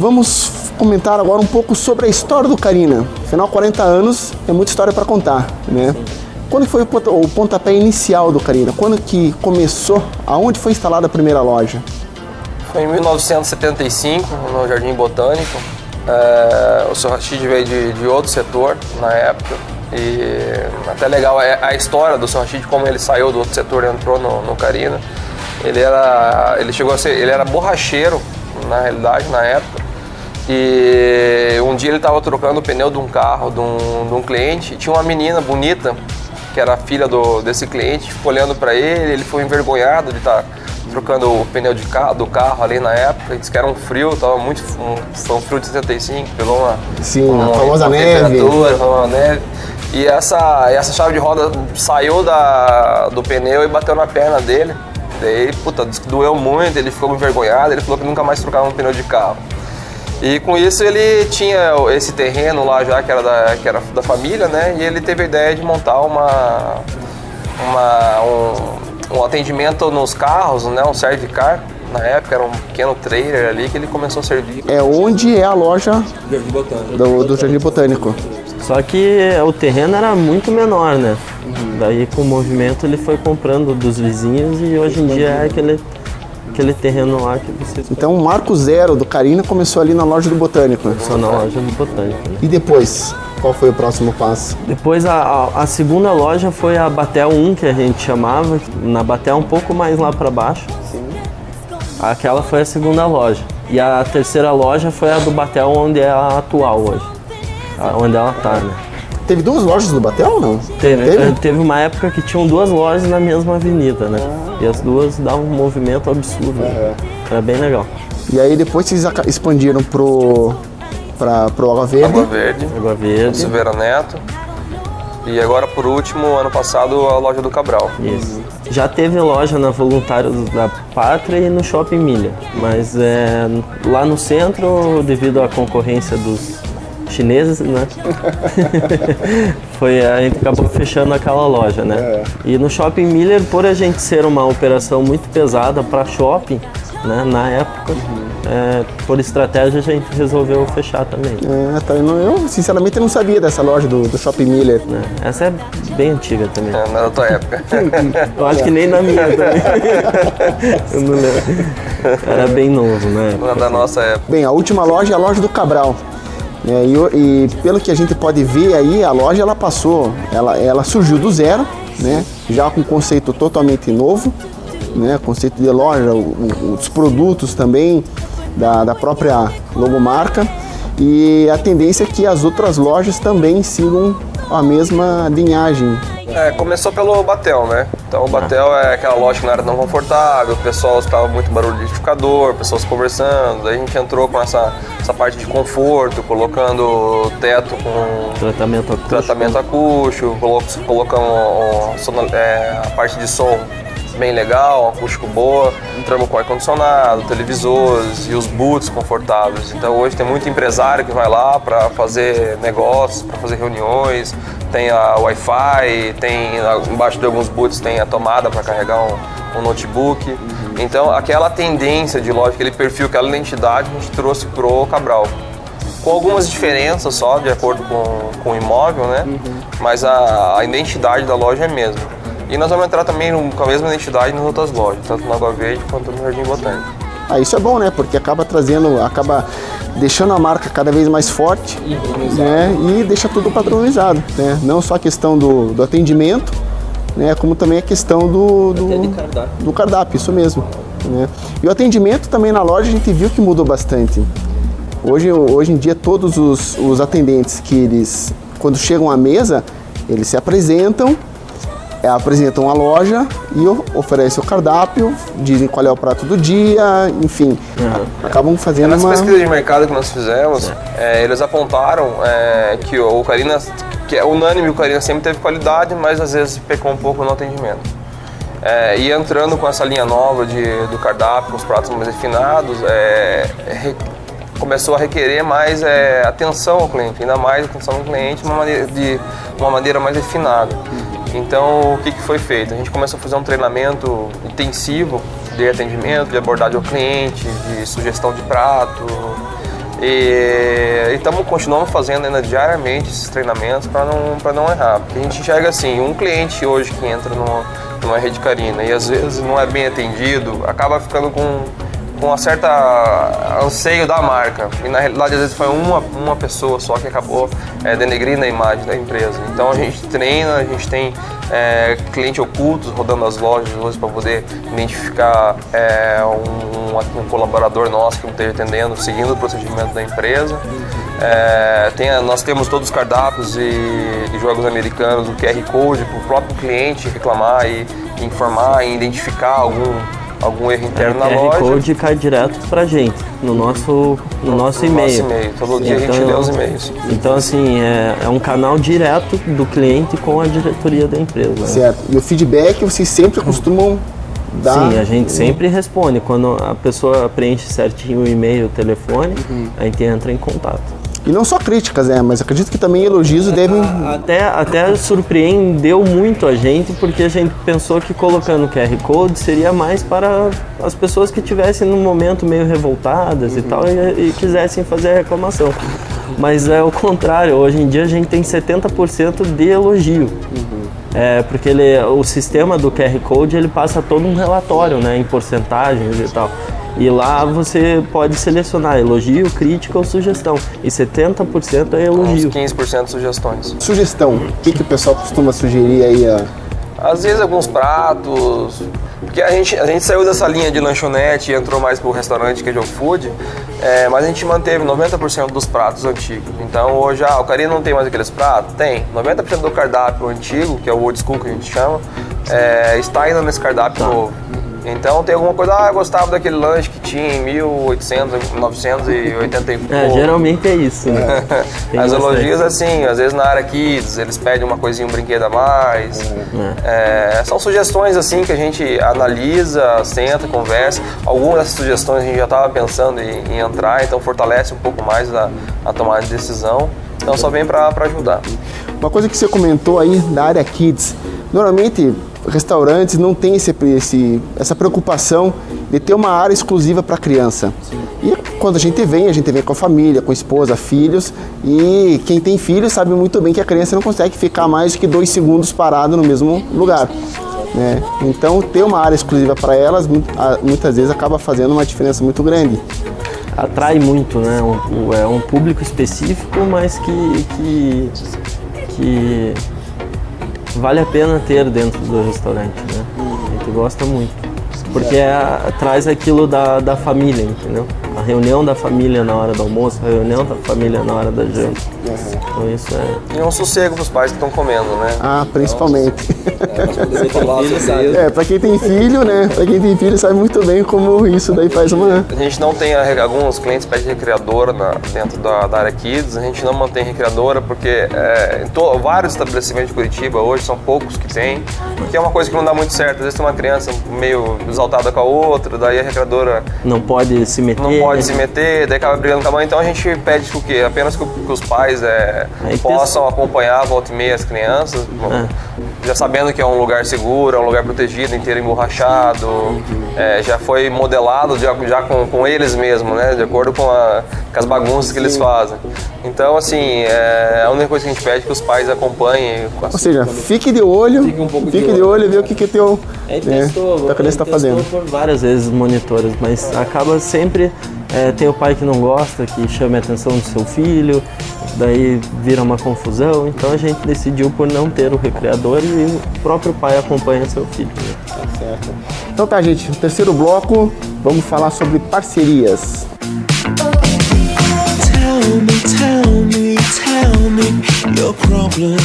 Vamos comentar agora um pouco sobre a história do Carina. Afinal, 40 anos é muita história para contar, né? Quando foi o pontapé inicial do Carina? Quando que começou? Aonde foi instalada a primeira loja? Foi em 1975, no Jardim Botânico. O Sr. Rachid veio de outro setor na época. E até legal a história do Sr. Rachid, como ele saiu do outro setor e entrou no Carina. Ele chegou a ser, ele era borracheiro, na realidade, na época. E um dia ele estava trocando o pneu de um carro de um cliente e tinha uma menina bonita, que era a filha desse cliente, ficou olhando para ele foi envergonhado de estar trocando o pneu do carro ali na época. Ele disse que era um frio, foi um frio de 75, pegou uma famosa neve. Uma neve. E essa chave de roda saiu do pneu e bateu na perna dele. Daí, disse que doeu muito, ele ficou envergonhado, ele falou que nunca mais trocava um pneu de carro. E com isso ele tinha esse terreno lá já que era da família, né? E ele teve a ideia de montar um atendimento nos carros, né? Um servicar. Na época era um pequeno trailer ali que ele começou a servir. É onde é a loja do Jardim Botânico. Só que o terreno era muito menor, né? Daí com o movimento ele foi comprando dos vizinhos e hoje em dia é aquele terreno lá que vocês... Então o marco zero do Carina começou ali na loja do Botânico. Começou na loja do Botânico, né? E depois, qual foi o próximo passo? Depois a segunda loja foi a Batel 1, que a gente chamava. Na Batel um pouco mais lá para baixo. Sim. Aquela foi a segunda loja. E a terceira loja foi a do Batel, onde é a atual hoje. Onde ela tá, né? Teve duas lojas no Batel ou não? Teve uma época que tinham duas lojas na mesma avenida, né? E as duas davam um movimento absurdo. Né? Era bem legal. E aí depois vocês expandiram pro Água Verde. Água Verde. Silveira Neto. E agora, por último, ano passado, a loja do Cabral. Isso. Já teve loja na Voluntários da Pátria e no Shopping Milha. Mas lá no centro, devido à concorrência dos chineses, né? A gente acabou fechando aquela loja, né? E no Shopping Miller, por a gente ser uma operação muito pesada para shopping, né? Na época, por estratégia, a gente resolveu fechar também. Eu sinceramente não sabia dessa loja do Shopping Miller. Essa é bem antiga também. Não é da tua época. Eu acho que nem na minha também. Eu não lembro. Era bem novo, né? Não é da nossa época. Bem, a última loja é a loja do Cabral. E pelo que a gente pode ver aí, a loja ela surgiu do zero, né? Já com um conceito totalmente novo, né? Conceito de loja, os produtos também da própria logomarca, e a tendência é que as outras lojas também sigam a mesma linhagem. Começou pelo Batel, né? Então o Batel é aquela loja que não era tão confortável, o pessoal estava muito barulho de liquidificador, pessoas conversando, daí a gente entrou com essa parte de conforto, colocando teto com tratamento acústico, colocamos a parte de som bem legal, um acústico boa, entramos com ar-condicionado, televisores e os booths confortáveis. Então hoje tem muito empresário que vai lá para fazer negócios, para fazer reuniões, tem a Wi-Fi, tem embaixo de alguns booths tem a tomada para carregar um notebook. Então aquela tendência de loja, aquele perfil, aquela identidade a gente trouxe pro Cabral. Com algumas diferenças só, de acordo com o imóvel, né? Mas a identidade da loja é a mesma. E nós vamos entrar também com a mesma identidade nas outras lojas, tanto no Água Verde quanto no Jardim Botânico. Isso é bom, né? Porque acaba deixando a marca cada vez mais forte, né? E deixa tudo padronizado, né? Não só a questão do atendimento, né? Como também a questão do cardápio, isso mesmo, né? E o atendimento também na loja a gente viu que mudou bastante. Hoje em dia todos os atendentes quando chegam à mesa, eles se apresentam a loja e oferecem o cardápio, dizem qual é o prato do dia, enfim, acabam fazendo Nessa pesquisa de mercado que nós fizemos, eles apontaram que o Carina, que é unânime, o Carina sempre teve qualidade, mas às vezes pecou um pouco no atendimento. E entrando com essa linha nova do cardápio, com os pratos mais refinados, começou a requerer mais atenção ao cliente, ainda mais atenção ao cliente de uma maneira mais refinada. Então, o que foi feito? A gente começou a fazer um treinamento intensivo de atendimento, de abordagem ao cliente, de sugestão de prato. E continuamos fazendo ainda diariamente esses treinamentos para não errar. Porque a gente enxerga assim, um cliente hoje que entra numa rede Carina e às vezes não é bem atendido, acaba ficando com uma certa anseio da marca. E na realidade, às vezes, foi uma pessoa só que acabou denegrindo a imagem da empresa. Então a gente treina, a gente tem clientes ocultos rodando as lojas hoje para poder identificar um colaborador nosso que não esteja atendendo, seguindo o procedimento da empresa. Nós temos todos os cardápios e jogos americanos, o QR Code, para o próprio cliente reclamar e informar e identificar algum erro interno na loja. O QR Code cai direto pra gente, no nosso e-mail. Todo dia a gente lê os e-mails. Então, assim, é um canal direto do cliente com a diretoria da empresa. Certo. E o feedback vocês sempre costumam dar? Sim, a gente sempre responde. Quando a pessoa preenche certinho o e-mail, o telefone, a gente entra em contato. E não só críticas, mas acredito que também elogios devem... Até surpreendeu muito a gente, porque a gente pensou que colocando o QR Code seria mais para as pessoas que estivessem no momento meio revoltadas e tal, e quisessem fazer a reclamação. Mas é o contrário, hoje em dia a gente tem 70% de elogio. Porque o sistema do QR Code ele passa todo um relatório, né, em porcentagens e tal. E lá você pode selecionar elogio, crítica ou sugestão. E 70% é elogio. Uns 15% sugestões. Sugestão, o que o pessoal costuma sugerir aí? Às vezes alguns pratos, porque a gente saiu dessa linha de lanchonete e entrou mais pro restaurante que é Joe Food, mas a gente manteve 90% dos pratos antigos. Então hoje o Carina não tem mais aqueles pratos? Tem. 90% do cardápio antigo, que é o old school que a gente chama, está ainda nesse cardápio novo. Então tem alguma coisa, eu gostava daquele lanche que tinha em 1980 e pouco. Geralmente é isso, né? As elogios assim, às vezes na área Kids, eles pedem uma coisinha, um brinquedo a mais. São sugestões assim que a gente analisa, senta, conversa. Algumas dessas sugestões a gente já estava pensando em entrar, então fortalece um pouco mais a tomada de decisão. Então só vem para ajudar. Uma coisa que você comentou aí da área Kids, normalmente restaurantes não têm essa preocupação de ter uma área exclusiva para criança. E quando a gente vem com a família, com a esposa, filhos, e quem tem filhos sabe muito bem que a criança não consegue ficar mais do que 2 segundos parado no mesmo lugar. Então ter uma área exclusiva para elas muitas vezes acaba fazendo uma diferença muito grande. Atrai muito, né? É um público específico, mas que vale a pena ter dentro do restaurante, né? A gente gosta muito. Porque traz aquilo da família, entendeu? A reunião da família na hora do almoço, a reunião da família na hora da janta. Então isso E um sossego para os pais que estão comendo, né? Principalmente. Para quem tem filho, né? Para quem tem filho sabe muito bem como isso daí faz uma... A gente não tem, alguns clientes pedem recreadora dentro da área Kids, a gente não mantém recreadora porque vários estabelecimentos de Curitiba hoje são poucos que tem, que é uma coisa que não dá muito certo. Às vezes tem uma criança meio exaltada com a outra, daí a recreadora não pode se meter, daí acaba brigando com a mãe. Então a gente pede que o quê? Apenas que os pais possam acompanhar volta e meia as crianças, já sabendo que é um lugar seguro, é um lugar protegido, inteiro emborrachado, já foi modelado já com eles mesmos, né? De acordo com as bagunças que eles fazem. Então, assim, a única coisa que a gente pede é que os pais acompanhem. Ou seja, fique de olho, fique de olho e vê o que teu criança está fazendo. Por várias vezes monitores, mas acaba sempre, tem o pai que não gosta, que chama a atenção do seu filho, daí vira uma confusão, então a gente decidiu por não ter o recreador e o próprio pai acompanha seu filho. Tá certo. Então tá, gente, no terceiro bloco vamos falar sobre parcerias. Tell me your problem.